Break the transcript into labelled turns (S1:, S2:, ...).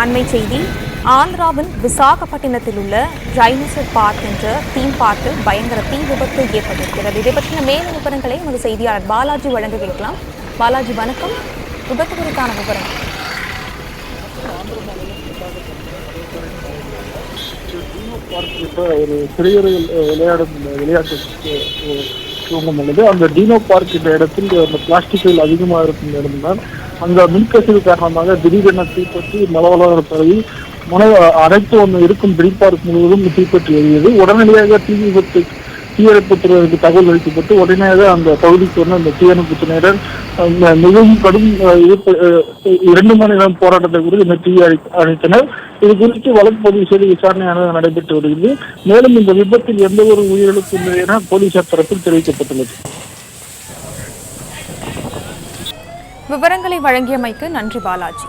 S1: அண்மை செய்தி. ஆந்திராவின் விசாகப்பட்டினத்தில் உள்ள டைனோசர் பார்க் என்ற தீம் பார்க்கில் பயங்கர தீ விபத்து ஏற்பட்டிருக்கிறது. இதை பற்றின மேலும் விவரங்களை நமது செய்தியாளர் பாலாஜி வழங்க கேட்கலாம். பாலாஜி, வணக்கம். விபத்து குறித்தான விவரம்.
S2: ஒரு சிறியர்கள் விளையாடும் விளையாட்டு தூங்கம் உள்ளது. அந்த டீனோ பார்க் என்ற இடத்தில் அந்த பிளாஸ்டிக்குகள் அதிகமாக இருக்கும் இடம்தான். அந்த மின்கசிவு காரணமாக திடீரென தீப்பற்றி மலவள பரவி அனைத்து ஒன்று இருக்கும் டீன் பார்க் முழுவதும் தீப்பற்றி எறியது. உடனடியாக தீயணைப்புத்துறைக்கு தகவல் அளிக்கப்பட்டு உடனடியாக அந்த பகுதிக்கு வந்து அந்த தீயணைப்புத்துறையினர் மிகவும் கடும் 2 மணி நேரம் போராட்டத்தை குறித்து இந்த தீயை அணைத்தனர். இது குறித்து வழக்கு பதிவு செய்து விசாரணையானது நடைபெற்று வருகிறது. மேலும் இந்த விபத்தில் எந்த ஒரு உயிரிழப்பும் இல்லை என போலீசார் தரப்பில் தெரிவிக்கப்பட்டுள்ளது.
S1: விவரங்களை வழங்கியமைக்கு நன்றி பாலாஜி.